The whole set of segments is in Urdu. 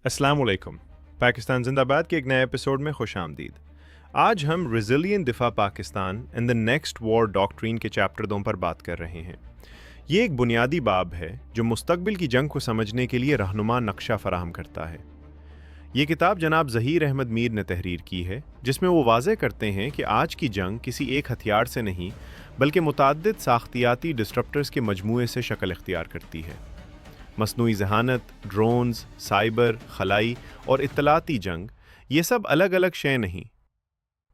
السلام علیکم۔ پاکستان زندہ باد کے ایک نئے ایپیسوڈ میں خوش آمدید۔ آج ہم ریزیلینٹ دفاع Pakistan and the next war doctrine کے چیپٹر 2 پر بات کر رہے ہیں۔ یہ ایک بنیادی باب ہے جو مستقبل کی جنگ کو سمجھنے کے لیے رہنما نقشہ فراہم کرتا ہے۔ یہ کتاب جناب ظہیر احمد میر نے تحریر کی ہے، جس میں وہ واضح کرتے ہیں کہ آج کی جنگ کسی ایک ہتھیار سے نہیں بلکہ متعدد ساختیاتی ڈسٹرپٹرز کے مجموعے سے شکل اختیار کرتی ہے۔ مصنوعی ذہانت، ڈرونز، سائبر، خلائی اور اطلاعاتی جنگ، یہ سب الگ الگ شے نہیں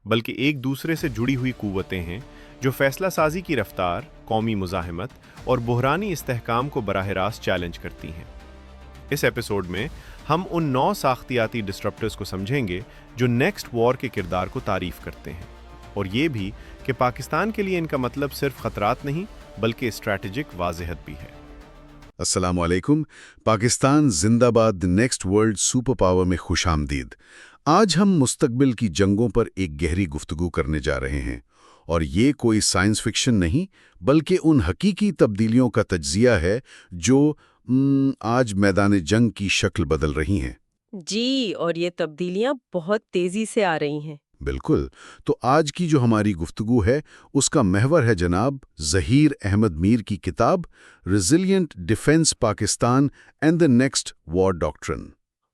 بلکہ ایک دوسرے سے جڑی ہوئی قوتیں ہیں جو فیصلہ سازی کی رفتار، قومی مزاحمت اور بحرانی استحکام کو براہ راست چیلنج کرتی ہیں۔ اس ایپیسوڈ میں ہم ان 9 ساختیاتی ڈسٹرپٹرز کو سمجھیں گے جو نیکسٹ وار کے کردار کو تعریف کرتے ہیں، اور یہ بھی کہ پاکستان کے لیے ان کا مطلب صرف خطرات نہیں بلکہ اسٹریٹجک واضحت بھی ہے۔ السلام علیکم۔ پاکستان زندہ باد نیکسٹ ورلڈ سپر پاور میں خوش آمدید۔ آج ہم مستقبل کی جنگوں پر ایک گہری گفتگو کرنے جا رہے ہیں، اور یہ کوئی سائنس فکشن نہیں بلکہ ان حقیقی تبدیلیوں کا تجزیہ ہے جو آج میدان جنگ کی شکل بدل رہی ہیں۔ جی، اور یہ تبدیلیاں بہت تیزی سے آ رہی ہیں۔ بالکل۔ تو آج کی جو ہماری گفتگو ہے اس کا محور ہے جناب ظہیر احمد میر کی کتاب Resilient Defence Pakistan and the next War Doctrine,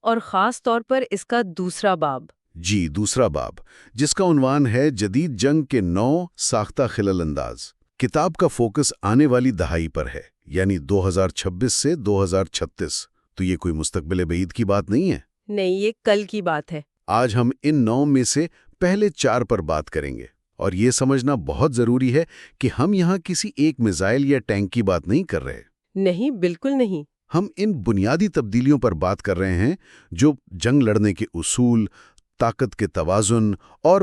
اور خاص طور پر اس کا دوسرا باب۔ جی، دوسرا باب، جس کا عنوان ہے جدید جنگ کے 9 ساختہ خلل انداز۔ کتاب کا فوکس آنے والی دہائی پر ہے، یعنی 2026 سے 2036۔ تو یہ کوئی مستقبل بعید کی بات نہیں ہے۔ نہیں، یہ کل کی بات ہے۔ آج ہم ان 9 میں سے پہلے 4 پر بات کریں گے، اور یہ سمجھنا بہت ضروری ہے کہ ہم یہاں کسی ایک میزائل یا ٹینک کی بات نہیں کر رہے۔ نہیں، بالکل نہیں۔ ہم ان بنیادی تبدیلیوں پر بات کر رہے ہیں جو جنگ لڑنے کے اصول، طاقت کے توازن اور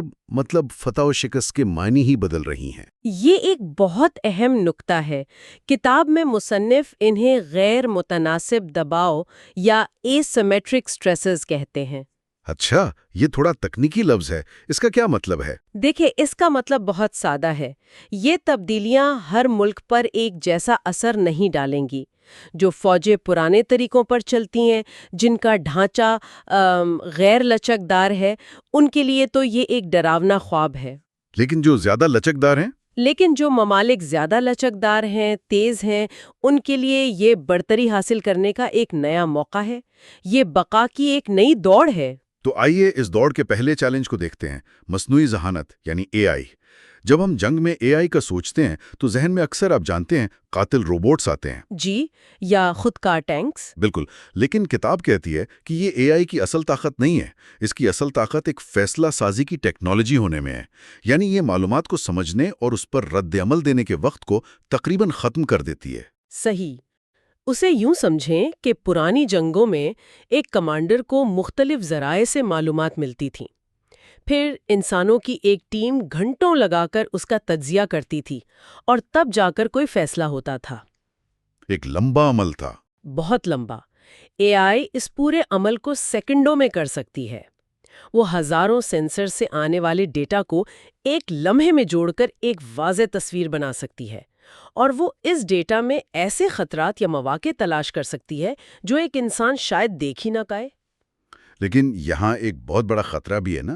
فتح و شکست کے معنی ہی بدل رہی ہیں۔ یہ ایک بہت اہم نکتہ ہے۔ کتاب میں مصنف انہیں غیر متناسب دباؤ یا ایسیمیٹرک سٹریسز کہتے ہیں۔ اچھا، یہ تھوڑا تکنیکی لفظ ہے، اس کا کیا مطلب ہے؟ دیکھیں، اس کا مطلب بہت سادہ ہے۔ یہ تبدیلیاں ہر ملک پر ایک جیسا اثر نہیں ڈالیں گی۔ جو فوجیں پرانے طریقوں پر چلتی ہیں، جن کا ڈھانچہ غیر لچکدار ہے، ان کے لیے تو یہ ایک ڈراونا خواب ہے۔ لیکن جو زیادہ لچکدار ہیں، لیکن جو ممالک زیادہ لچکدار ہیں، تیز ہیں، ان کے لیے یہ برتری حاصل کرنے کا ایک نیا موقع ہے۔ یہ بقا کی ایک نئی دوڑ ہے۔ تو آئیے اس دوڑ کے پہلے چیلنج کو دیکھتے ہیں، مصنوعی ذہانت یعنی اے آئی۔ جب ہم جنگ میں اے آئی کا سوچتے ہیں تو ذہن میں اکثر آپ جانتے ہیں قاتل روبوٹس آتے ہیں۔ جی، یا خود کار ٹینکس۔ بالکل، لیکن کتاب کہتی ہے کہ یہ اے آئی کی اصل طاقت نہیں ہے۔ اس کی اصل طاقت ایک فیصلہ سازی کی ٹیکنالوجی ہونے میں ہے، یعنی یہ معلومات کو سمجھنے اور اس پر رد عمل دینے کے وقت کو تقریباً ختم کر دیتی ہے۔ صحیح۔ اسے یوں سمجھیں کہ پرانی جنگوں میں ایک کمانڈر کو مختلف ذرائع سے معلومات ملتی تھیں، پھر انسانوں کی ایک ٹیم گھنٹوں لگا کر اس کا تجزیہ کرتی تھی، اور تب جا کر کوئی فیصلہ ہوتا تھا۔ ایک لمبا عمل تھا۔ بہت لمبا۔ اے آئی اس پورے عمل کو سیکنڈوں میں کر سکتی ہے۔ وہ ہزاروں سینسر سے آنے والے ڈیٹا کو ایک لمحے میں جوڑ کر ایک واضح تصویر بنا سکتی ہے، اور وہ اس ڈیٹا میں ایسے خطرات یا مواقع تلاش کر سکتی ہے جو ایک انسان شاید دیکھ ہی نہ پائے۔ لیکن یہاں ایک بہت بڑا خطرہ بھی ہے نا۔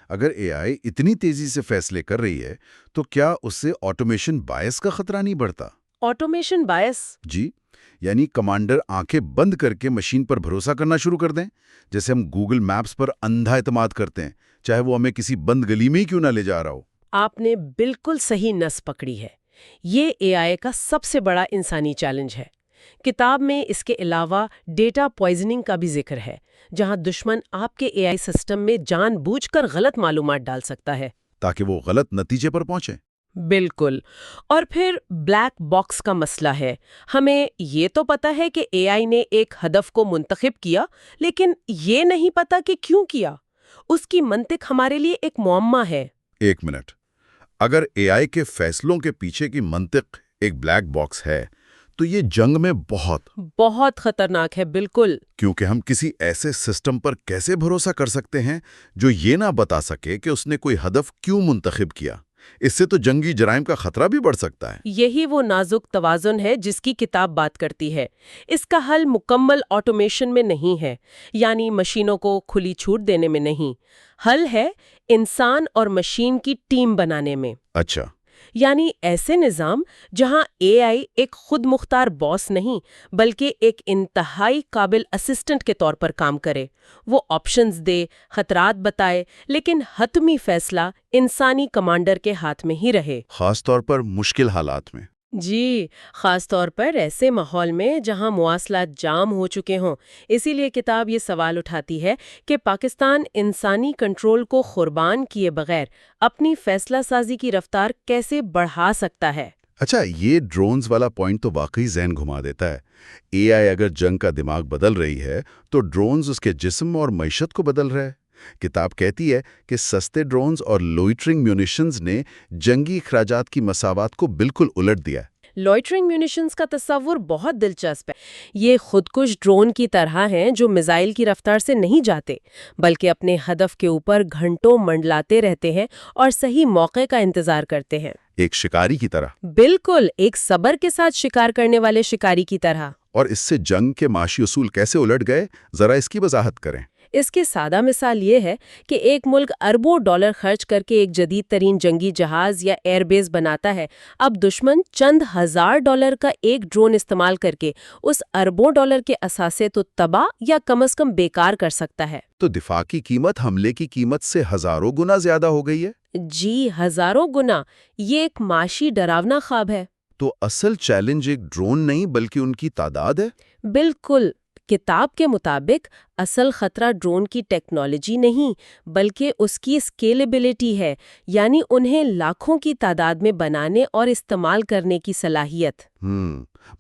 اگر اے آئی اتنی تیزی سے فیصلے کر رہی ہے تو کیا اس سے آٹومیشن بائس کا خطرہ نہیں بڑھتا؟ آٹومیشن بائس؟ جی، یعنی کمانڈر آنکھیں بند کر کے مشین پر بھروسہ کرنا شروع کر دیں، جیسے ہم گوگل میپس پر اندھا اعتماد کرتے ہیں، چاہے وہ ہمیں کسی بند گلی میں ہی کیوں نہ لے جا رہا ہو۔ آپ نے بالکل صحیح نس پکڑی ہے۔ یہ اے آئی کا سب سے بڑا انسانی چیلنج ہے۔ کتاب میں اس کے علاوہ ڈیٹا پوائزننگ کا بھی ذکر ہے، جہاں دشمن آپ کے اے آئی سسٹم میں جان بوجھ کر غلط معلومات ڈال سکتا ہے تاکہ وہ غلط نتیجے پر پہنچے۔ بالکل۔ اور پھر بلیک باکس کا مسئلہ ہے۔ ہمیں یہ تو پتا ہے کہ اے آئی نے ایک ہدف کو منتخب کیا، لیکن یہ نہیں پتا کہ کیوں کیا۔ اس کی منطق ہمارے لیے ایک معمہ ہے۔ ایک منٹ، اگر اے آئی کے فیصلوں کے پیچھے کی منطق ایک بلیک باکس ہے تو یہ جنگ میں بہت خطرناک ہے۔ بالکل، کیونکہ ہم کسی ایسے سسٹم پر کیسے بھروسہ کر سکتے ہیں جو یہ نہ بتا سکے کہ اس نے کوئی ہدف کیوں منتخب کیا؟ اس سے تو جنگی جرائم کا خطرہ بھی بڑھ سکتا ہے۔ یہی وہ نازک توازن ہے جس کی کتاب بات کرتی ہے۔ اس کا حل مکمل آٹومیشن میں نہیں ہے، یعنی مشینوں کو کھلی چھوٹ دینے میں نہیں۔ حل ہے انسان اور مشین کی ٹیم بنانے میں۔ اچھا، یعنی ایسے نظام جہاں اے آئی ایک خود مختار باس نہیں بلکہ ایک انتہائی قابل اسسٹنٹ کے طور پر کام کرے۔ وہ آپشنز دے، خطرات بتائے، لیکن حتمی فیصلہ انسانی کمانڈر کے ہاتھ میں ہی رہے۔ خاص طور پر مشکل حالات میں۔ جی، خاص طور پر ایسے ماحول میں جہاں مواصلات جام ہو چکے ہوں۔ اسی لیے کتاب یہ سوال اٹھاتی ہے کہ پاکستان انسانی کنٹرول کو قربان کیے بغیر اپنی فیصلہ سازی کی رفتار کیسے بڑھا سکتا ہے؟ اچھا، یہ ڈرونز والا پوائنٹ تو واقعی ذہن گھما دیتا ہے۔ اے آئی اگر جنگ کا دماغ بدل رہی ہے تو ڈرونز اس کے جسم اور معیشت کو بدل رہا ہے۔ کتاب کہتی ہے کہ سستے ڈرونز اور لوئٹرنگ میونیشنز نے جنگی اخراجات کی مساوات کو بالکل الٹ دیا ہے۔ لوئٹرنگ میونیشنز کا تصور بہت دلچسپ ہے۔ یہ خودکش ڈرون کی طرح ہیں جو میزائل کی رفتار سے نہیں جاتے بلکہ اپنے ہدف کے اوپر گھنٹوں منڈلاتے رہتے ہیں اور صحیح موقع کا انتظار کرتے ہیں۔ ایک شکاری کی طرح۔ بالکل، ایک صبر کے ساتھ شکار کرنے والے شکاری کی طرح۔ اور اس سے جنگ کے معاشی اصول کیسے الٹ گئے، ذرا اس کی وضاحت کریں۔ اس کی سادہ مثال یہ ہے کہ ایک ملک اربوں ڈالر خرچ کر کے ایک جدید ترین جنگی جہاز یا ایئر بیس بناتا ہے۔ اب دشمن چند ہزار ڈالر کا ایک ڈرون استعمال کر کے اس اربوں ڈالر کے اثاثے تو تباہ یا کم از کم بیکار کر سکتا ہے۔ تو دفاع کی قیمت حملے کی قیمت سے ہزاروں گنا زیادہ ہو گئی ہے۔ جی، ہزاروں گنا۔ یہ ایک معاشی ڈراونا خواب ہے۔ تو اصل چیلنج ایک ڈرون نہیں بلکہ ان کی تعداد ہے۔ بالکل، کتاب کے مطابق اصل خطرہ ڈرون کی ٹیکنالوجی نہیں بلکہ اس کی اسکیلیبلٹی ہے، یعنی انہیں لاکھوں کی تعداد میں بنانے اور استعمال کرنے کی صلاحیت۔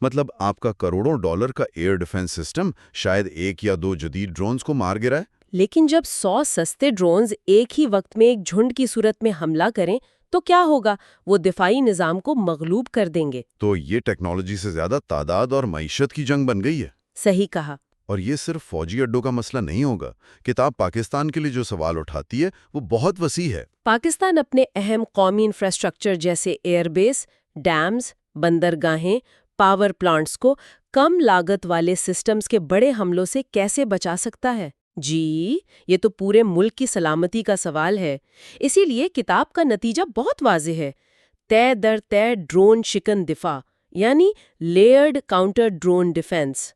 مطلب آپ کا کروڑوں ڈالر کا ایئر ڈیفنس سسٹم شاید ایک یا دو جدید ڈرونز کو مار گرا ہے، لیکن جب 100 سستے ڈرونز ایک ہی وقت میں ایک جھنڈ کی صورت میں حملہ کریں تو کیا ہوگا؟ وہ دفاعی نظام کو مغلوب کر دیں گے۔ تو یہ ٹیکنالوجی سے زیادہ تعداد اور معیشت کی جنگ بن گئی ہے۔ صحیح کہا۔ اور یہ صرف فوجی اڈوں کا مسئلہ نہیں ہوگا۔ کتاب پاکستان کے لیے جو سوال اٹھاتی ہے وہ بہت وسیع ہے۔ پاکستان اپنے اہم قومی انفراسٹرکچر جیسے ایئر بیس، ڈیمز، بندرگاہیں، پاور پلانٹس کو کم لاگت والے سسٹمز کے بڑے حملوں سے کیسے بچا سکتا ہے؟ جی، یہ تو پورے ملک کی سلامتی کا سوال ہے۔ اسی لیے کتاب کا نتیجہ بہت واضح ہے۔ طے در طے ڈرون شکن دفاع، یعنی لیئرڈ کاؤنٹر ڈرون ڈیفنس،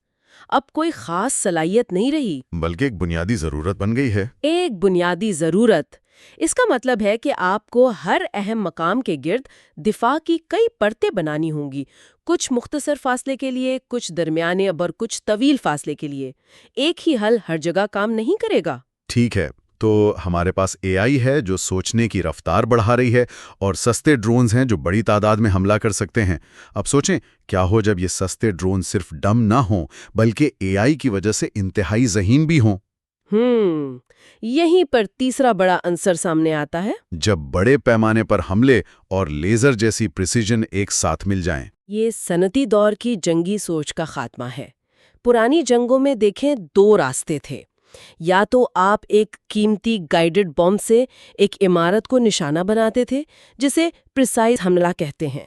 اب کوئی خاص صلاحیت نہیں رہی بلکہ ایک بنیادی ضرورت بن گئی ہے۔ ایک بنیادی ضرورت۔ اس کا مطلب ہے کہ آپ کو ہر اہم مقام کے گرد دفاع کی کئی پرتیں بنانی ہوں گی، کچھ مختصر فاصلے کے لیے، کچھ درمیانے اور کچھ طویل فاصلے کے لیے۔ ایک ہی حل ہر جگہ کام نہیں کرے گا۔ ٹھیک ہے، تو ہمارے پاس اے آئی ہے جو سوچنے کی رفتار بڑھا رہی ہے، اور سستے ڈرونز ہیں جو بڑی تعداد میں حملہ کر سکتے ہیں۔ اب سوچیں کیا ہو جب یہ سستے ڈرون صرف ڈم نہ ہوں بلکہ اے آئی کی وجہ سے انتہائی ذہین بھی ہوں۔ یہیں پر تیسرا بڑا عنصر سامنے آتا ہے۔ جب بڑے پیمانے پر حملے اور لیزر جیسی پریسیجن ایک ساتھ مل جائیں۔ یہ صنعتی دور کی جنگی سوچ کا خاتمہ ہے۔ پرانی جنگوں میں دیکھیں 2 راستے تھے، یا تو آپ ایک قیمتی گائیڈڈ بم سے ایک عمارت کو نشانہ بناتے تھے جسے پریسائز حملہ کہتے ہیں،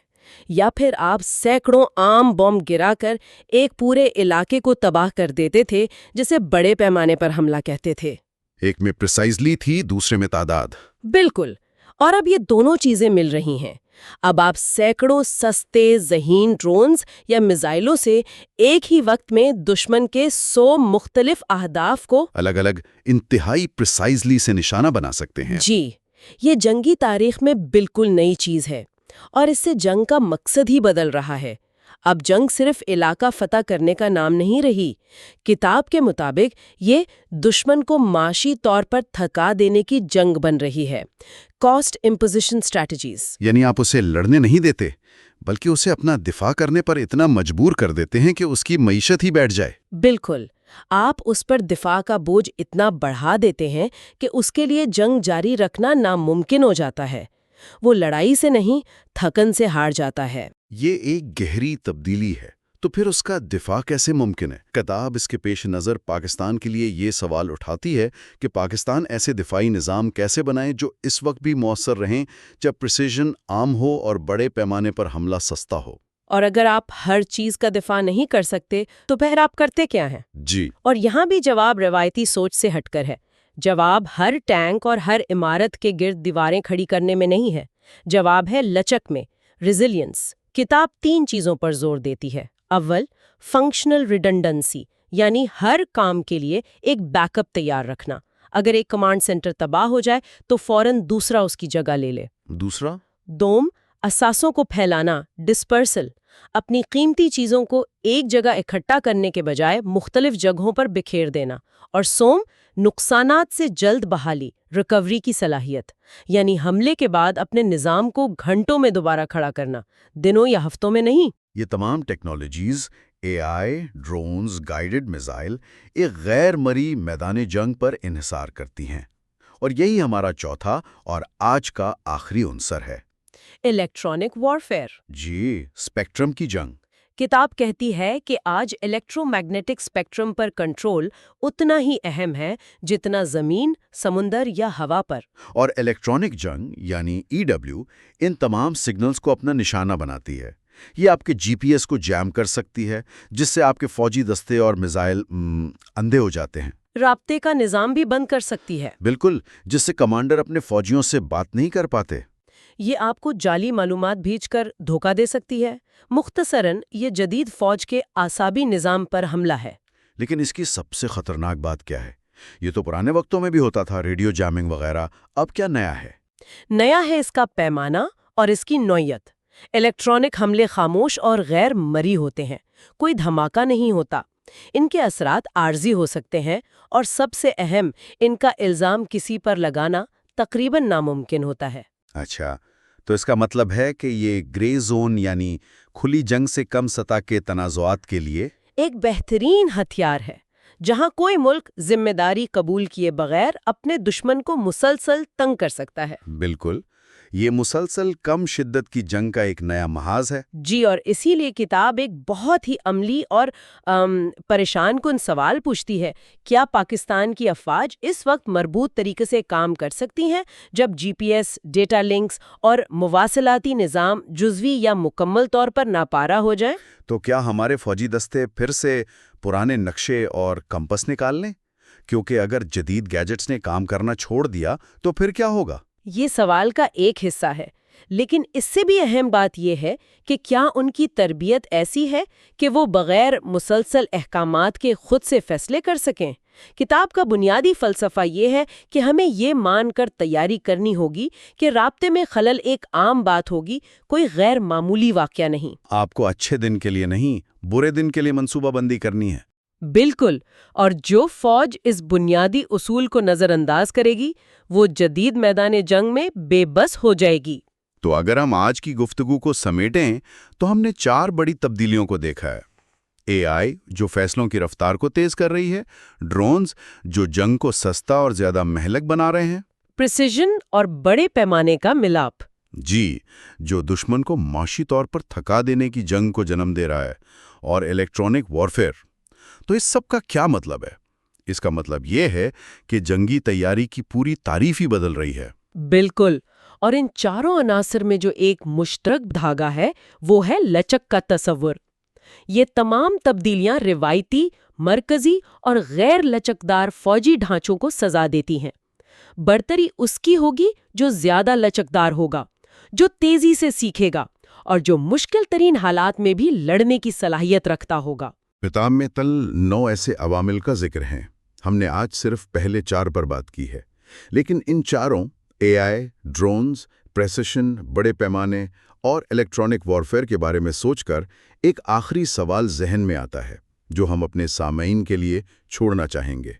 یا پھر آپ سینکڑوں عام بم گرا کر ایک پورے علاقے کو تباہ کر دیتے تھے جسے بڑے پیمانے پر حملہ کہتے تھے۔ ایک میں پریسائزلی تھی، دوسرے میں تعداد۔ بالکل، اور اب یہ دونوں چیزیں مل رہی ہیں۔ اب آپ سینکڑوں سستے ذہین ڈرونز یا میزائلوں سے ایک ہی وقت میں دشمن کے 100 مختلف اہداف کو الگ الگ انتہائی پریسائزلی سے نشانہ بنا سکتے ہیں۔ جی، یہ جنگی تاریخ میں بالکل نئی چیز ہے، اور اس سے جنگ کا مقصد ہی بدل رہا ہے۔ اب جنگ صرف علاقہ فتح کرنے کا نام نہیں رہی۔ کتاب کے مطابق یہ دشمن کو معاشی طور پر تھکا دینے کی جنگ بن رہی ہے۔ کاسٹ امپوزیشن اسٹریٹجیز، یعنی آپ اسے لڑنے نہیں دیتے بلکہ اسے اپنا دفاع کرنے پر اتنا مجبور کر دیتے ہیں کہ اس کی معیشت ہی بیٹھ جائے۔ بالکل، آپ اس پر دفاع کا بوجھ اتنا بڑھا دیتے ہیں کہ اس کے لیے جنگ جاری رکھنا ناممکن ہو جاتا ہے۔ وہ لڑائی سے نہیں، تھکن سے ہار جاتا ہے۔ یہ ایک گہری تبدیلی ہے۔ تو پھر اس کا دفاع کیسے ممکن ہے؟ کتاب اس کے پیش نظر پاکستان کے لیے یہ سوال اٹھاتی ہے کہ پاکستان ایسے دفاعی نظام کیسے بنائے جو اس وقت بھی مؤثر رہیں جب پریسیژن عام ہو اور بڑے پیمانے پر حملہ سستا ہو۔ اور اگر آپ ہر چیز کا دفاع نہیں کر سکتے تو پھر آپ کرتے کیا ہیں؟ جی، اور یہاں بھی جواب روایتی سوچ سے ہٹ کر ہے۔ جواب ہر ٹینک اور ہر عمارت کے گرد دیواریں کھڑی کرنے میں نہیں ہے، جواب ہے لچک میں، ریزیلینس۔ کتاب 3 چیزوں پر زور دیتی ہے۔ اول، فنکشنل ریڈنڈنسی، یعنی ہر کام کے لیے ایک بیک اپ تیار رکھنا۔ اگر ایک کمانڈ سینٹر تباہ ہو جائے تو فوراً دوسرا اس کی جگہ لے لے۔ دوسرا، دوم، اثاثوں کو پھیلانا، ڈسپرسل، اپنی قیمتی چیزوں کو ایک جگہ اکٹھا کرنے کے بجائے مختلف جگہوں پر بکھیر دینا۔ اور سوم، نقصانات سے جلد بحالی، ریکوری کی صلاحیت، یعنی حملے کے بعد اپنے نظام کو گھنٹوں میں دوبارہ کھڑا کرنا، دنوں یا ہفتوں میں نہیں۔ یہ تمام ٹیکنالوجیز، اے آئی، ڈرونز، گائیڈڈ میزائل، ایک غیر مرئی میدان جنگ پر انحصار کرتی ہیں، اور یہی ہمارا چوتھا اور آج کا آخری عنصر ہے۔ Electronic warfare. جی، اسپیکٹرم کی جنگ۔ کتاب کہتی ہے کہ آج الیکٹرو میگنیٹک اسپیکٹرم پر کنٹرول اتنا ہی اہم ہے جتنا زمین، سمندر یا ہوا پر۔ اور الیکٹرانک جنگ یعنی EW ان تمام سگنلز کو اپنا نشانہ بناتی ہے۔ یہ آپ کے GPS کو جیم کر سکتی ہے، جس سے آپ کے فوجی دستے اور میزائل اندھے ہو جاتے ہیں۔ رابطے کا نظام بھی بند کر سکتی ہے۔ بالکل، جس سے کمانڈر اپنے فوجیوں سے بات نہیں کر پاتے۔ یہ آپ کو جعلی معلومات بھیج کر دھوکہ دے سکتی ہے۔ مختصراً، یہ جدید فوج کے اعصابی نظام پر حملہ ہے۔ لیکن اس کی سب سے خطرناک بات کیا ہے؟ یہ تو پرانے وقتوں میں بھی ہوتا تھا، ریڈیو جیمنگ وغیرہ، اب کیا نیا ہے؟ نیا ہے اس کا پیمانہ اور اس کی نوعیت۔ الیکٹرانک حملے خاموش اور غیر مرئی ہوتے ہیں، کوئی دھماکہ نہیں ہوتا۔ ان کے اثرات عارضی ہو سکتے ہیں، اور سب سے اہم، ان کا الزام کسی پر لگانا تقریباً ناممکن ہوتا ہے۔ اچھا، تو اس کا مطلب ہے کہ یہ گرے زون یعنی کھلی جنگ سے کم سطح کے تنازعات کے لیے ایک بہترین ہتھیار ہے، جہاں کوئی ملک ذمہ داری قبول کیے بغیر اپنے دشمن کو مسلسل تنگ کر سکتا ہے۔ بالکل، یہ مسلسل کم شدت کی جنگ کا ایک نیا محاذ ہے۔ جی، اور اسی لیے کتاب ایک بہت ہی عملی اور پریشان کن سوال پوچھتی ہے۔ کیا پاکستان کی افواج اس وقت مربوط طریقے سے کام کر سکتی ہیں جب GPS، ڈیٹا لنکس اور مواصلاتی نظام جزوی یا مکمل طور پر ناپارہ ہو جائیں؟ تو کیا ہمارے فوجی دستے پھر سے پرانے نقشے اور کمپس نکال لیں؟ کیونکہ اگر جدید گیجٹس نے کام کرنا چھوڑ دیا تو پھر کیا ہوگا؟ یہ سوال کا ایک حصہ ہے، لیکن اس سے بھی اہم بات یہ ہے کہ کیا ان کی تربیت ایسی ہے کہ وہ بغیر مسلسل احکامات کے خود سے فیصلے کر سکیں؟ کتاب کا بنیادی فلسفہ یہ ہے کہ ہمیں یہ مان کر تیاری کرنی ہوگی کہ رابطے میں خلل ایک عام بات ہوگی، کوئی غیر معمولی واقعہ نہیں۔ آپ کو اچھے دن کے لیے نہیں، برے دن کے لیے منصوبہ بندی کرنی ہے۔ بالکل، اور جو فوج اس بنیادی اصول کو نظر انداز کرے گی، وہ جدید میدان جنگ میں بے بس ہو جائے گی۔ تو اگر ہم آج کی گفتگو کو سمیٹیں تو ہم نے 4 بڑی تبدیلیوں کو دیکھا ہے۔ AI جو فیصلوں کی رفتار کو تیز کر رہی ہے، ڈرونز جو جنگ کو سستا اور زیادہ مہلک بنا رہے ہیں، پریسیژن اور بڑے پیمانے کا ملاپ، جی، جو دشمن کو معاشی طور پر تھکا دینے کی جنگ کو جنم دے رہا ہے، اور الیکٹرانک وارفیئر۔ تو اس سب کا کیا مطلب ہے؟ اس کا مطلب یہ ہے کہ جنگی تیاری کی پوری تعریف ہی بدل رہی ہے۔ بالکل، اور ان چاروں عناصر میں جو ایک مشترک دھاگا ہے وہ ہے لچک کا تصور۔ یہ تمام تبدیلیاں روایتی، مرکزی اور غیر لچکدار فوجی ڈھانچوں کو سزا دیتی ہیں۔ برتری اس کی ہوگی جو زیادہ لچکدار ہوگا، جو تیزی سے سیکھے گا اور جو مشکل ترین حالات میں بھی لڑنے کی صلاحیت رکھتا ہوگا۔ کتاب میں 9 ایسے عوامل کا ذکر ہیں۔ ہم نے آج صرف پہلے 4 پر بات کی ہے، لیکن ان چاروں AI، ڈرونز، پریسیشن، بڑے پیمانے اور الیکٹرانک وارفیئر کے بارے میں سوچ کر ایک آخری سوال ذہن میں آتا ہے جو ہم اپنے سامعین کے لیے چھوڑنا چاہیں گے۔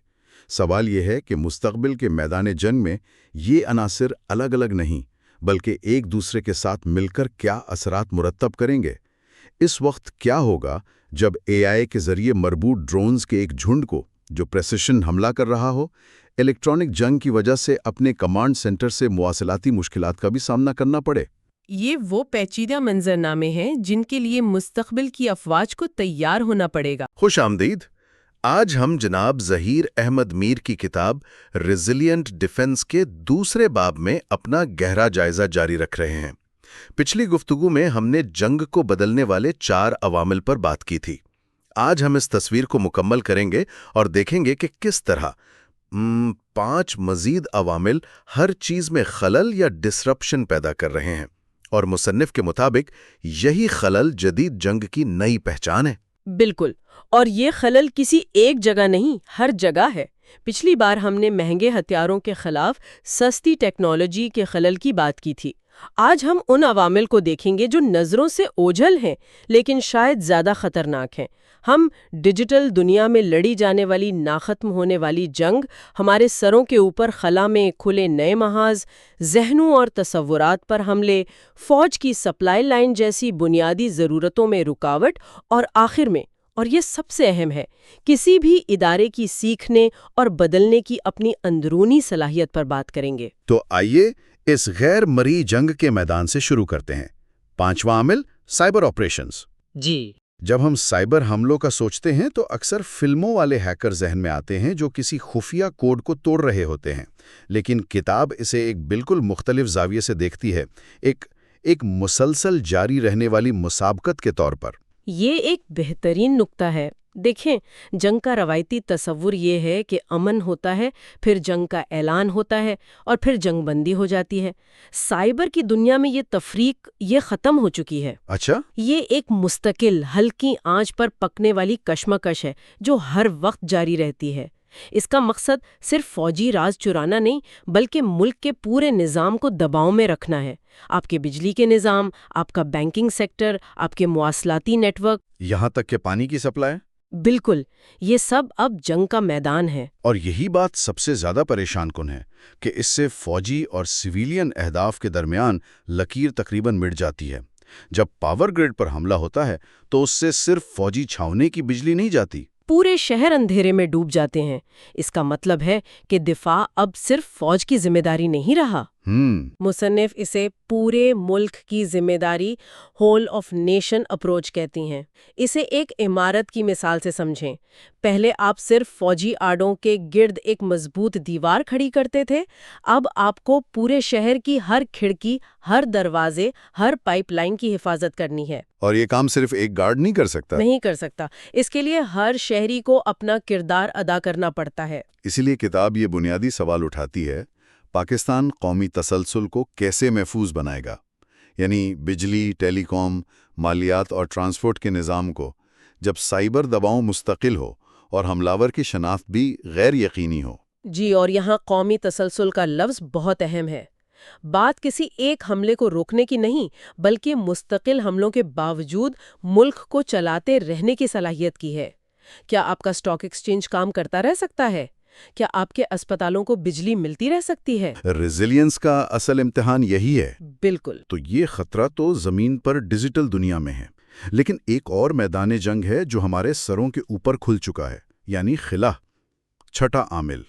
سوال یہ ہے کہ مستقبل کے میدان جنگ میں یہ عناصر الگ الگ نہیں بلکہ ایک دوسرے کے ساتھ مل کر کیا اثرات مرتب کریں گے۔ اس وقت کیا ہوگا جب AI کے ذریعے مربوط ڈرونز کے ایک جھنڈ کو جو پریسیشن حملہ کر رہا ہو، الیکٹرانک جنگ کی وجہ سے اپنے کمانڈ سینٹر سے مواصلاتی مشکلات کا بھی سامنا کرنا پڑے؟ یہ وہ پیچیدہ منظرنامے ہیں جن کے لیے مستقبل کی افواج کو تیار ہونا پڑے گا۔ خوش آمدید۔ آج ہم جناب ظہیر احمد میر کی کتاب ریزیلینٹ ڈیفنس کے دوسرے باب میں اپنا گہرا جائزہ جاری رکھ رہے ہیں۔ پچھلی گفتگو میں ہم نے جنگ کو بدلنے والے 4 عوامل پر بات کی تھی۔ آج ہم اس تصویر کو مکمل کریں گے اور دیکھیں گے کہ کس طرح 5 مزید عوامل ہر چیز میں خلل یا ڈسرپشن پیدا کر رہے ہیں، اور مصنف کے مطابق یہی خلل جدید جنگ کی نئی پہچان ہے۔ بالکل، اور یہ خلل کسی ایک جگہ نہیں، ہر جگہ ہے۔ پچھلی بار ہم نے مہنگے ہتھیاروں کے خلاف سستی ٹیکنالوجی کے خلل کی بات کی تھی۔ آج ہم ان عوامل کو دیکھیں گے جو نظروں سے اوجھل ہیں لیکن شاید زیادہ خطرناک ہیں۔ ہم ڈیجیٹل دنیا میں لڑی جانے والی ناختم ہونے والی جنگ، ہمارے سروں کے اوپر خلا میں کھلے نئے محاذ، ذہنوں اور تصورات پر حملے، فوج کی سپلائی لائن جیسی بنیادی ضرورتوں میں رکاوٹ، اور آخر میں، اور یہ سب سے اہم ہے، کسی بھی ادارے کی سیکھنے اور بدلنے کی اپنی اندرونی صلاحیت پر بات کریں گے۔ تو آئیے اس غیر مرئی جنگ کے میدان سے شروع کرتے ہیں۔ 5واں عامل، سائبر آپریشنز۔ جی، جب ہم سائبر حملوں کا سوچتے ہیں تو اکثر فلموں والے ہیکر ذہن میں آتے ہیں جو کسی خفیہ کوڈ کو توڑ رہے ہوتے ہیں، لیکن کتاب اسے ایک بالکل مختلف زاویے سے دیکھتی ہے، ایک مسلسل جاری رہنے والی مسابقت کے طور پر۔ یہ ایک بہترین نقطہ ہے۔ دیکھیں، جنگ کا روایتی تصور یہ ہے کہ امن ہوتا ہے، پھر جنگ کا اعلان ہوتا ہے، اور پھر جنگ بندی ہو جاتی ہے۔ سائبر کی دنیا میں یہ تفریق ختم ہو چکی ہے۔ اچھا؟ یہ ایک مستقل، ہلکی آنچ پر پکنے والی کشمکش ہے جو ہر وقت جاری رہتی ہے۔ اس کا مقصد صرف فوجی راز چرانا نہیں، بلکہ ملک کے پورے نظام کو دباؤ میں رکھنا ہے۔ آپ کے بجلی کے نظام، آپ کا بینکنگ سیکٹر، آپ کے مواصلاتی نیٹ ورک، یہاں تک کہ پانی کی سپلائی۔ بالکل، یہ سب اب جنگ کا میدان ہے۔ اور یہی بات سب سے زیادہ پریشان کن ہے کہ اس سے فوجی اور سویلین اہداف کے درمیان لکیر تقریباً مٹ جاتی ہے۔ جب پاور گریڈ پر حملہ ہوتا ہے تو اس سے صرف فوجی چھاونے کی بجلی نہیں جاتی، پورے شہر اندھیرے میں ڈوب جاتے ہیں۔ اس کا مطلب ہے کہ دفاع اب صرف فوج کی ذمہ داری نہیں رہا۔ مصنف اسے پورے ملک کی ذمہ داری، ہول آف نیشن اپروچ کہتی ہیں۔ اسے ایک عمارت کی مثال سے سمجھیں۔ پہلے آپ صرف فوجی آڑوں کے گرد ایک مضبوط دیوار کھڑی کرتے تھے، اب آپ کو پورے شہر کی ہر کھڑکی، ہر دروازے، ہر پائپ لائن کی حفاظت کرنی ہے۔ اور یہ کام صرف ایک گارڈ نہیں کر سکتا۔ اس کے لیے ہر شہری کو اپنا کردار ادا کرنا پڑتا ہے۔ اسی لیے کتاب یہ بنیادی سوال اٹھاتی ہے، پاکستان قومی تسلسل کو کیسے محفوظ بنائے گا؟ یعنی بجلی، ٹیلی کام، مالیات اور ٹرانسپورٹ کے نظام کو، جب سائبر دباؤ مستقل ہو اور حملاور کی شناخت بھی غیر یقینی ہو۔ جی، اور یہاں قومی تسلسل کا لفظ بہت اہم ہے۔ بات کسی ایک حملے کو روکنے کی نہیں، بلکہ مستقل حملوں کے باوجود ملک کو چلاتے رہنے کی صلاحیت کی ہے۔ کیا آپ کا اسٹاک ایکسچینج کام کرتا رہ سکتا ہے؟ کیا آپ کے اسپتالوں کو بجلی ملتی رہ سکتی ہے؟ ریزیلینس کا اصل امتحان یہی ہے۔ بالکل۔ تو یہ خطرہ تو زمین پر ڈیجیٹل دنیا میں ہے، لیکن ایک اور میدان جنگ ہے جو ہمارے سروں کے اوپر کھل چکا ہے، یعنی خلا۔ 6واں عامل،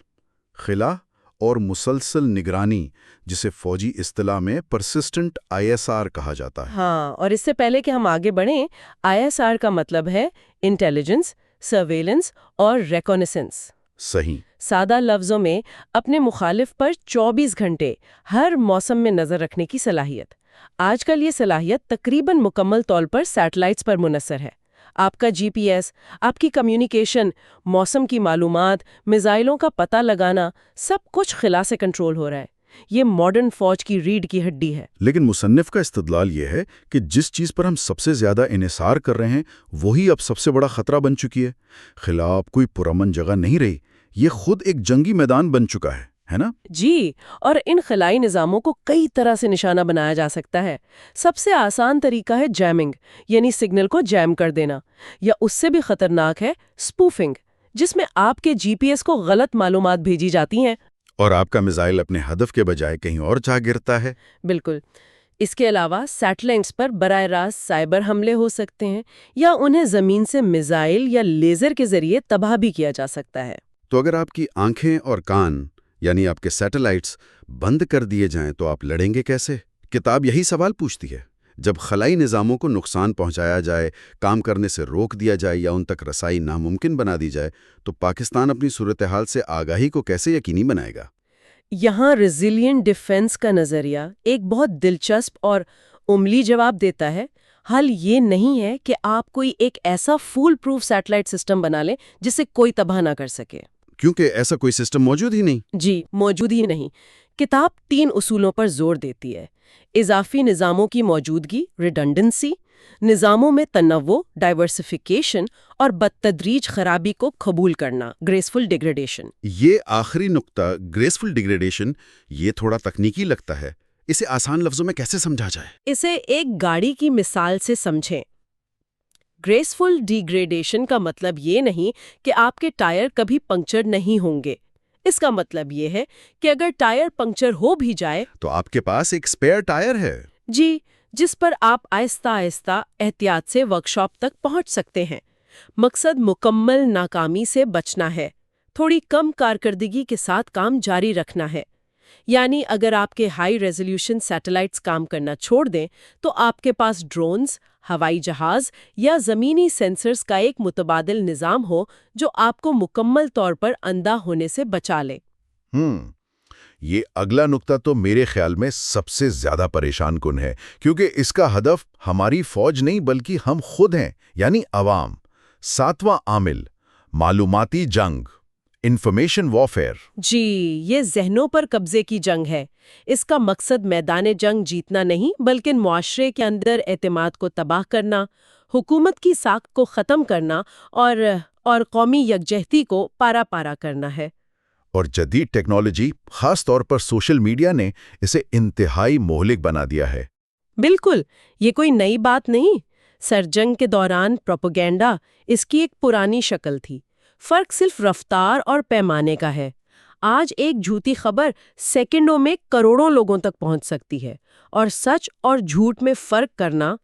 خلا اور مسلسل نگرانی، جسے فوجی اصطلاح میں پرسسٹنٹ ISR کہا جاتا ہے۔ ہاں، اور اس سے پہلے کہ ہم آگے بڑھیں، ISR کا مطلب ہے انٹیلیجنس، سرویلنس اور ریکونیسنس۔ صحیح۔ سادہ لفظوں میں اپنے مخالف پر 24 گھنٹے ہر موسم میں نظر رکھنے کی صلاحیت۔ آج کل یہ صلاحیت تقریباً مکمل طور پر سیٹلائٹس پر منحصر ہے۔ آپ کا GPS، آپ کی کمیونیکیشن، موسم کی معلومات، میزائلوں کا پتہ لگانا، سب کچھ خلا سے کنٹرول ہو رہا ہے۔ یہ ماڈرن فوج کی ریڑھ کی ہڈی ہے۔ لیکن مصنف کا استدلال یہ ہے کہ جس چیز پر ہم سب سے زیادہ انحصار کر رہے ہیں وہی اب سب سے بڑا خطرہ بن چکی ہے۔ خلا اب کوئی پرامن جگہ نہیں رہی، یہ خود ایک جنگی میدان بن چکا ہے نا؟ جی، اور ان خلائی نظاموں کو کئی طرح سے نشانہ بنایا جا سکتا ہے۔ سب سے آسان طریقہ ہے جیمنگ، یعنی سگنل کو جیم کر دینا، یا اس سے بھی خطرناک ہے اسپوفنگ، جس میں آپ کے GPS کو غلط معلومات بھیجی جاتی ہیں اور آپ کا میزائل اپنے ہدف کے بجائے کہیں اور جا گرتا ہے۔ بالکل۔ اس کے علاوہ سیٹلائٹس پر براہ راست سائبر حملے ہو سکتے ہیں، یا انہیں زمین سے میزائل یا لیزر کے ذریعے تباہ بھی کیا جا سکتا ہے۔ تو اگر آپ کی آنکھیں اور کان، یعنی آپ کے سیٹلائٹس بند کر دیے جائیں تو آپ لڑیں گے کیسے؟ کتاب یہی سوال پوچھتی ہے، جب خلائی نظاموں کو نقصان پہنچایا جائے، کام کرنے سے روک دیا جائے یا ان تک رسائی ناممکن بنا دی جائے، تو پاکستان اپنی صورتحال سے آگاہی کو کیسے یقینی بنائے گا؟ یہاں ریزیلینٹ ڈیفنس کا نظریہ ایک بہت دلچسپ اور عملی جواب دیتا ہے۔ حل یہ نہیں ہے کہ آپ کوئی ایک ایسا فول پروف سیٹلائٹ سسٹم بنا لیں جسے کوئی تباہ نہ کر سکے، کیونکہ ایسا کوئی سسٹم موجود ہی نہیں۔ جی موجود ہی نہیں۔ کتاب 3 اصولوں پر زور دیتی ہے: اضافی نظاموں کی موجودگی ریڈنڈنسی، نظاموں میں تنوع ڈائیورسفیکیشن، اور بالتدریج خرابی کو قبول کرنا گریسفل ڈیگریڈیشن۔ یہ آخری نقطہ گریسفل ڈیگریڈیشن یہ تھوڑا تکنیکی لگتا ہے، اسے آسان لفظوں میں کیسے سمجھا جائے؟ اسے ایک گاڑی کی مثال سے سمجھیں۔ گریسفل ڈیگریڈیشن کا مطلب یہ نہیں کہ آپ کے ٹائر کبھی پنکچر نہیں ہوں گے۔ اس کا مطلب یہ ہے کہ اگر ٹائر پنکچر ہو بھی جائے تو آپ کے پاس ایک اسپیئر ٹائر ہے۔ جی، جس پر آپ آہستہ آہستہ احتیاط سے ورکشاپ تک پہنچ سکتے ہیں۔ مقصد مکمل ناکامی سے بچنا ہے، تھوڑی کم کارکردگی کے ساتھ کام جاری رکھنا ہے۔ یعنی اگر آپ کے ہائی ریزولوشن سیٹلائٹس کام کرنا چھوڑ دیں تو آپ کے پاس ڈرونز، ہوائی جہاز یا زمینی سینسرز کا ایک متبادل نظام ہو جو آپ کو مکمل طور پر اندھا ہونے سے بچا لے۔ یہ اگلا نقطہ تو میرے خیال میں سب سے زیادہ پریشان کن ہے، کیونکہ اس کا ہدف ہماری فوج نہیں بلکہ ہم خود ہیں، یعنی عوام۔ 7واں عامل، معلوماتی جنگ، انفارمیشن وارفیئر۔ جی، یہ ذہنوں پر قبضے کی جنگ ہے۔ اس کا مقصد میدان جنگ جیتنا نہیں بلکہ معاشرے کے اندر اعتماد کو تباہ کرنا، حکومت کی ساکھ کو ختم کرنا اور قومی یکجہتی کو پارا پارا کرنا ہے۔ اور جدید ٹیکنالوجی، خاص طور پر سوشل میڈیا نے اسے انتہائی مہلک بنا دیا ہے۔ بالکل، یہ کوئی نئی بات نہیں۔ سرجنگ کے دوران پروپیگنڈا اس کی ایک پرانی شکل تھی، فرق صرف رفتار اور پیمانے کا ہے۔ آج ایک جھوٹی خبر سیکنڈوں میں کروڑوں لوگوں تک پہنچ سکتی ہے، اور سچ اور جھوٹ میں فرق کرنا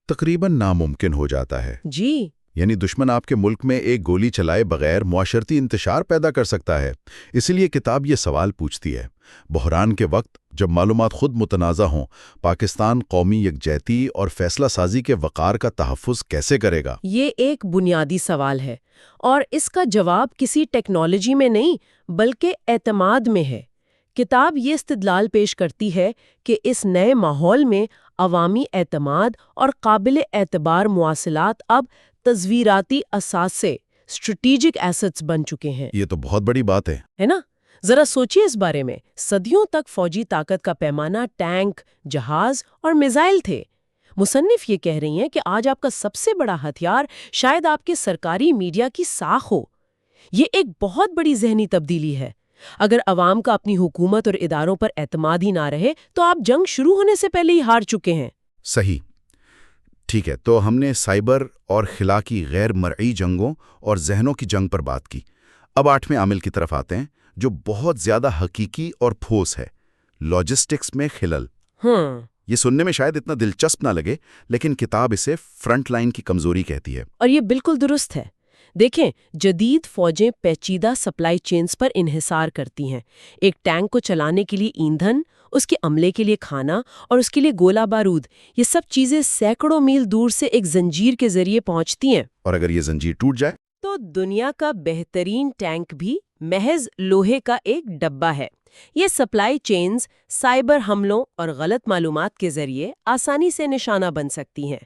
تقریباً ناممکن ہو جاتا ہے۔ جی، یعنی دشمن آپ کے ملک میں ایک گولی چلائے بغیر معاشرتی انتشار پیدا کر سکتا ہے۔ اسی لیے کتاب یہ سوال پوچھتی ہے، بحران کے وقت جب معلومات خود متنازع ہوں، پاکستان قومی یکجہتی اور فیصلہ سازی کے وقار کا تحفظ کیسے کرے گا؟ یہ ایک بنیادی سوال ہے، اور اس کا جواب کسی ٹیکنالوجی میں نہیں بلکہ اعتماد میں ہے۔ کتاب یہ استدلال پیش کرتی ہے کہ اس نئے ماحول میں عوامی اعتماد اور قابل اعتبار مواصلات اب تصویراتی اثاثے اسٹریٹجک ایسٹس بن چکے ہیں۔ یہ تو بہت بڑی بات ہے نا؟ ذرا سوچیے اس بارے میں۔ صدیوں تک فوجی طاقت کا پیمانہ ٹینک، جہاز اور میزائل تھے۔ مصنف یہ کہہ رہی ہیں کہ آج آپ کا سب سے بڑا ہتھیار شاید آپ کے سرکاری میڈیا کی ساکھ ہو۔ یہ ایک بہت بڑی ذہنی تبدیلی ہے۔ اگر عوام کا اپنی حکومت اور اداروں پر اعتماد ہی نہ رہے تو آپ جنگ شروع ہونے سے پہلے ہی ہار چکے ہیں۔ صحیح۔ ٹھیک ہے، تو ہم نے سائبر اور خلا کی غیر مرئی جنگوں اور ذہنوں کی جنگ پر بات کی۔ اب 8ویں عامل کی طرف آتے ہیں جو بہت زیادہ حقیقی اور ٹھوس ہے، لاجسٹکس میں خلل۔ یہ سننے میں شاید اتنا دلچسپ نہ لگے، لیکن کتاب اسے فرنٹ لائن کی کمزوری کہتی ہے۔ اور یہ بالکل درست ہے۔ دیکھیں، جدید فوجیں پیچیدہ سپلائی چینز پر انحصار کرتی ہیں۔ ایک ٹینک کو چلانے کے لیے ایندھن، اس کے عملے کے لیے کھانا اور اس کے لیے گولہ بارود، یہ سب چیزیں سینکڑوں میل دور سے ایک زنجیر کے ذریعے پہنچتی ہیں۔ اور اگر یہ زنجیر ٹوٹ جائے تو دنیا کا بہترین ٹینک بھی محض لوہے کا ایک ڈبہ ہے۔ یہ سپلائی چینز سائبر حملوں اور غلط معلومات کے ذریعے آسانی سے نشانہ بن سکتی ہیں۔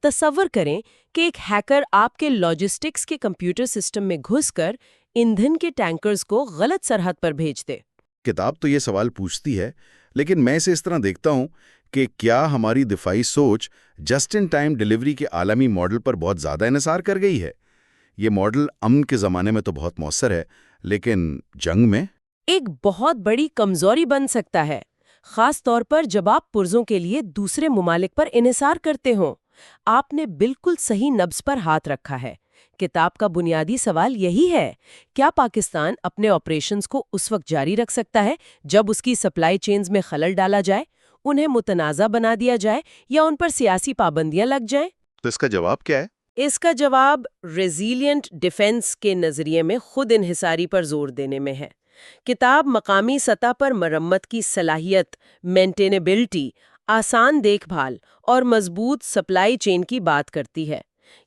تصور کریں کہ ایک ہیکر آپ کے لاجسٹکس کے کمپیوٹر سسٹم میں گھس کر ایندھن کے ٹینکرز کو غلط سرحد پر بھیج دے۔ کتاب تو یہ سوال پوچھتی ہے، لیکن میں اسے اس طرح دیکھتا ہوں کہ کیا ہماری دفاعی سوچ جسٹ ان ٹائم ڈیلیوری کے عالمی ماڈل پر بہت زیادہ انحصار کر گئی ہے؟ یہ ماڈل امن کے زمانے میں تو بہت مؤثر ہے، لیکن جنگ میں ایک بہت بڑی کمزوری بن سکتا ہے، خاص طور پر جب آپ پرزوں کے لیے دوسرے ممالک پر انحصار کرتے ہوں۔ آپ نے بالکل صحیح نبض پر ہاتھ رکھا ہے۔ کتاب کا بنیادی سوال یہی ہے، کیا پاکستان اپنے آپریشنز کو اس وقت جاری رکھ سکتا ہے جب اس کی سپلائی چینز میں خلل ڈالا جائے، انہیں متنازع بنا دیا جائے یا ان پر سیاسی پابندیاں لگ جائیں؟ تو اس کا جواب کیا ہے؟ اس کا جواب ریزیلینٹ ڈیفنس کے نظریے میں خود انحصاری پر زور دینے میں ہے۔ کتاب مقامی سطح پر مرمت کی صلاحیت، مینٹینیبلٹی، آسان دیکھ بھال اور مضبوط سپلائی چین کی بات کرتی ہے،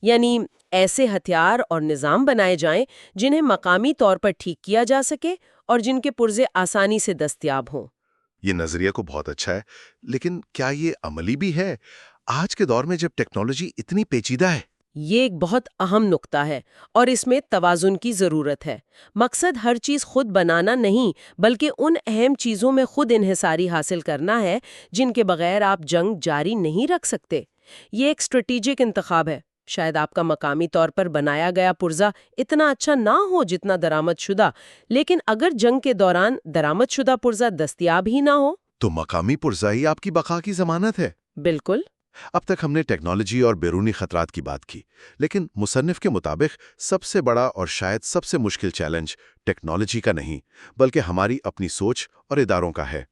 یعنی ایسے ہتھیار اور نظام بنائے جائیں جنہیں مقامی طور پر ٹھیک کیا جا سکے اور جن کے پرزے آسانی سے دستیاب ہوں۔ یہ نظریہ کو بہت اچھا ہے، لیکن کیا یہ عملی بھی ہے آج کے دور میں جب ٹیکنالوجی اتنی پیچیدہ ہے؟ یہ ایک بہت اہم نقطہ ہے اور اس میں توازن کی ضرورت ہے۔ مقصد ہر چیز خود بنانا نہیں، بلکہ ان اہم چیزوں میں خود انحصاری حاصل کرنا ہے جن کے بغیر آپ جنگ جاری نہیں رکھ سکتے۔ یہ ایک اسٹریٹجک انتخاب ہے۔ شاید آپ کا مقامی طور پر بنایا گیا پرزہ اتنا اچھا نہ ہو جتنا درآمد شدہ، لیکن اگر جنگ کے دوران درآمد شدہ پرزہ دستیاب ہی نہ ہو تو مقامی پرزائی آپ کی بقا کی ضمانت ہے۔ بالکل۔ اب تک ہم نے ٹیکنالوجی اور بیرونی خطرات کی بات کی، لیکن مصنف کے مطابق سب سے بڑا اور شاید سب سے مشکل چیلنج ٹیکنالوجی کا نہیں، بلکہ ہماری اپنی سوچ اور اداروں کا ہے۔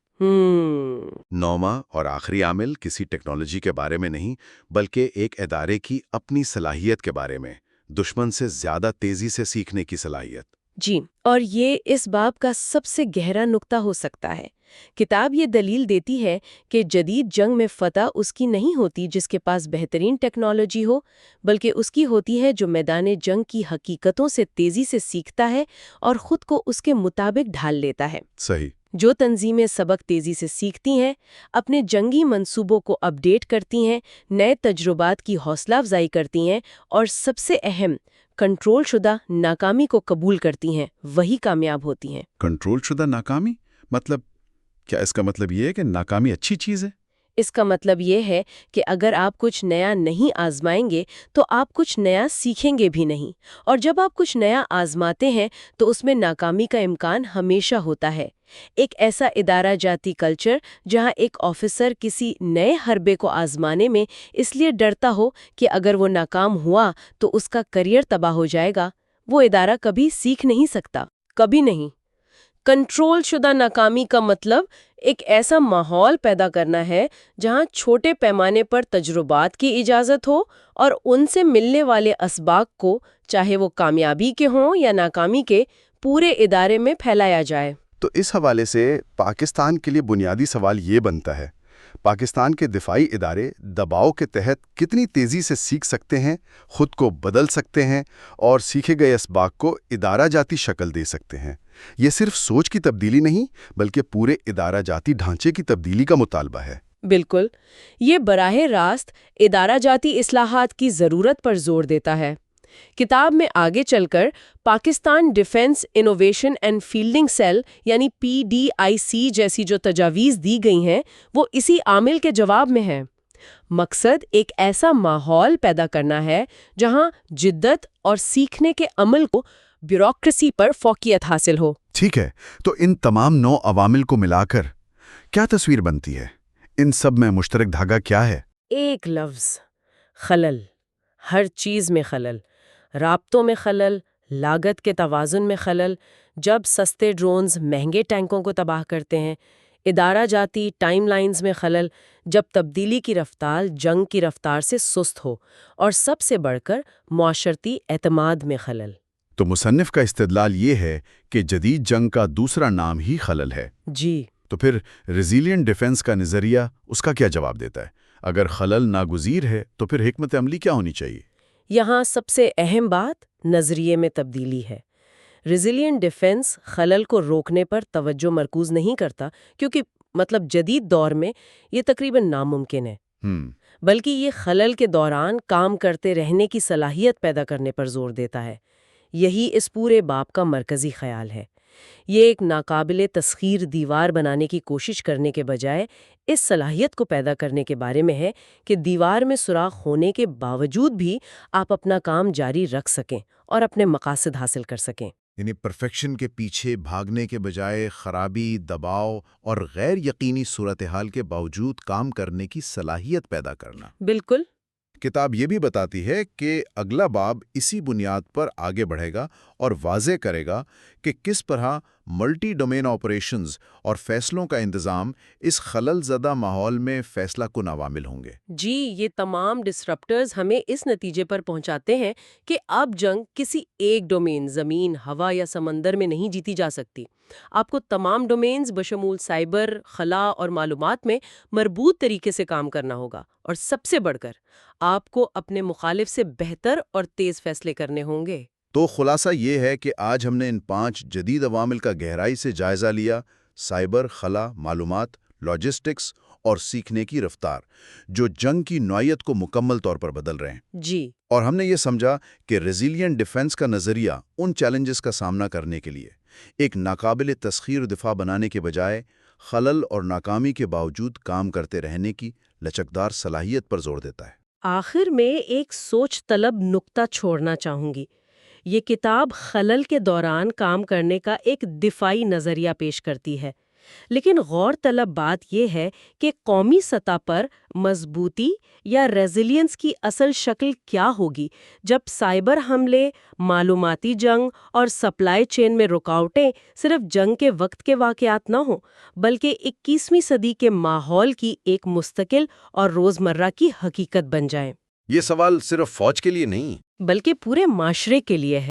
نوواں اور آخری عامل کسی ٹیکنالوجی کے بارے میں نہیں، بلکہ ایک ادارے کی اپنی صلاحیت کے بارے میں، دشمن سے زیادہ تیزی سے سیکھنے کی صلاحیت۔ جی، اور یہ اس باب کا سب سے گہرا نقطہ ہو سکتا ہے۔ کتاب یہ دلیل دیتی ہے کہ جدید جنگ میں فتح اس کی نہیں ہوتی جس کے پاس بہترین ٹیکنالوجی ہو، بلکہ اس کی ہوتی ہے جو میدان جنگ کی حقیقتوں سے تیزی سے سیکھتا ہے اور خود کو اس کے مطابق ڈھال لیتا ہے۔ صحیح۔ جو تنظیمیں سبق تیزی سے سیکھتی ہیں، اپنے جنگی منصوبوں کو اپ ڈیٹ کرتی ہیں، نئے تجربات کی حوصلہ افزائی کرتی ہیں اور سب سے اہم کنٹرول شدہ ناکامی کو قبول کرتی ہیں، وہی کامیاب ہوتی ہیں۔ کنٹرول شدہ ناکامی؟ مطلب کیا اس کا مطلب یہ ہے کہ ناکامی اچھی چیز ہے؟ اس کا مطلب یہ ہے کہ اگر آپ کچھ نیا نہیں آزمائیں گے تو آپ کچھ نیا سیکھیں گے بھی نہیں، اور جب آپ کچھ نیا آزماتے ہیں تو اس میں ناکامی کا امکان ہمیشہ ہوتا ہے۔ ایک ایسا ادارہ جاتی کلچر جہاں ایک آفیسر کسی نئے حربے کو آزمانے میں اس لیے ڈرتا ہو کہ اگر وہ ناکام ہوا تو اس کا کریئر تباہ ہو جائے گا، وہ ادارہ کبھی سیکھ نہیں سکتا، کبھی نہیں۔ کنٹرول شدہ ناکامی کا مطلب ایک ایسا ماحول پیدا کرنا ہے جہاں چھوٹے پیمانے پر تجربات کی اجازت ہو اور ان سے ملنے والے اسباق کو، چاہے وہ کامیابی کے ہوں یا ناکامی کے، پورے ادارے میں پھیلایا جائے۔ تو اس حوالے سے پاکستان کے لیے بنیادی سوال یہ بنتا ہے، پاکستان کے دفاعی ادارے دباؤ کے تحت کتنی تیزی سے سیکھ سکتے ہیں، خود کو بدل سکتے ہیں اور سیکھے گئے اسباق کو ادارہ جاتی شکل دے سکتے ہیں؟ یہ صرف سوچ کی تبدیلی نہیں، بلکہ پورے ادارہ جاتی ڈھانچے کی تبدیلی کا مطالبہ ہے۔ بالکل، یہ براہ راست ادارہ جاتی اصلاحات کی ضرورت پر زور دیتا ہے۔ کتاب میں آگے چل کر Pakistan defence innovation and fielding cell یعنی PDIC جیسی جو تجاویز دی گئی ہیں وہ اسی عامل کے جواب میں ہے۔ مقصد ایک ایسا ماحول پیدا کرنا ہے جہاں جدت اور سیکھنے کے عمل کو بیوروکریسی پر فوقیت حاصل ہو۔ ٹھیک ہے، تو ان تمام 9 عوامل کو ملا کر کیا تصویر بنتی ہے؟ ان سب میں مشترک دھاگا کیا ہے؟ ایک لفظ: خلل۔ ہر چیز میں خلل، رابطوں میں خلل، لاگت کے توازن میں خلل، جب سستے ڈرونز مہنگے ٹینکوں کو تباہ کرتے ہیں، ادارہ جاتی ٹائم لائنز میں خلل، جب تبدیلی کی رفتار جنگ کی رفتار سے سست ہو، اور سب سے بڑھ کر معاشرتی اعتماد میں خلل۔ تو مصنف کا استدلال یہ ہے کہ جدید جنگ کا دوسرا نام ہی خلل ہے۔ جی۔ تو پھر ریزیلینٹ ڈیفنس کا نظریہ اس کا کیا جواب دیتا ہے؟ اگر خلل ناگزیر ہے تو پھر حکمت عملی کیا ہونی چاہیے؟ یہاں سب سے اہم بات نظریے میں تبدیلی ہے۔ ریزیلینٹ ڈیفنس خلل کو روکنے پر توجہ مرکوز نہیں کرتا، کیونکہ جدید دور میں یہ تقریباً ناممکن ہے، بلکہ یہ خلل کے دوران کام کرتے رہنے کی صلاحیت پیدا کرنے پر زور دیتا ہے۔ یہی اس پورے باب کا مرکزی خیال ہے۔ یہ ایک ناقابل تسخیر دیوار بنانے کی کوشش کرنے کے بجائے اس صلاحیت کو پیدا کرنے کے بارے میں ہے کہ دیوار میں سوراخ ہونے کے باوجود بھی آپ اپنا کام جاری رکھ سکیں اور اپنے مقاصد حاصل کر سکیں۔ یعنی پرفیکشن کے پیچھے بھاگنے کے بجائے خرابی، دباؤ اور غیر یقینی صورتحال کے باوجود کام کرنے کی صلاحیت پیدا کرنا۔ بالکل۔ کتاب یہ بھی بتاتی ہے کہ اگلا باب اسی بنیاد پر آگے بڑھے گا اور واضح کرے گا کہ کس طرح ملٹی ڈومین آپریشنز اور فیصلوں کا انتظام اس خلل زدہ ماحول میں فیصلہ کن عوامل ہوں گے۔ جی، یہ تمام ڈسرپٹرز ہمیں اس نتیجے پر پہنچاتے ہیں کہ اب جنگ کسی ایک ڈومین، زمین، ہوا یا سمندر میں نہیں جیتی جا سکتی۔ آپ کو تمام ڈومینز بشمول سائبر، خلا اور معلومات میں مربوط طریقے سے کام کرنا ہوگا، اور سب سے بڑھ کر آپ کو اپنے مخالف سے بہتر اور تیز فیصلے کرنے ہوں گے۔ تو خلاصہ یہ ہے کہ آج ہم نے ان 5 جدید عوامل کا گہرائی سے جائزہ لیا: سائبر، خلا، معلومات، لاجسٹکس اور سیکھنے کی رفتار، جو جنگ کی نوعیت کو مکمل طور پر بدل رہے ہیں۔ جی، اور ہم نے یہ سمجھا کہ ریزیلینٹ ڈیفنس کا نظریہ ان چیلنجز کا سامنا کرنے کے لیے ایک ناقابل تسخیر دفاع بنانے کے بجائے خلل اور ناکامی کے باوجود کام کرتے رہنے کی لچکدار صلاحیت پر زور دیتا ہے۔ آخر میں ایک سوچ طلب نکتہ چھوڑنا چاہوں گی۔ یہ کتاب خلل کے دوران کام کرنے کا ایک دفاعی نظریہ پیش کرتی ہے، لیکن غور طلب بات یہ ہے کہ قومی سطح پر مضبوطی یا ریزیلینس کی اصل شکل کیا ہوگی جب سائبر حملے، معلوماتی جنگ اور سپلائی چین میں رکاوٹیں صرف جنگ کے وقت کے واقعات نہ ہوں، بلکہ 21ویں صدی کے ماحول کی ایک مستقل اور روزمرہ کی حقیقت بن جائیں۔ یہ سوال صرف فوج کے لیے نہیں، بلکہ پورے معاشرے کے لیے ہے۔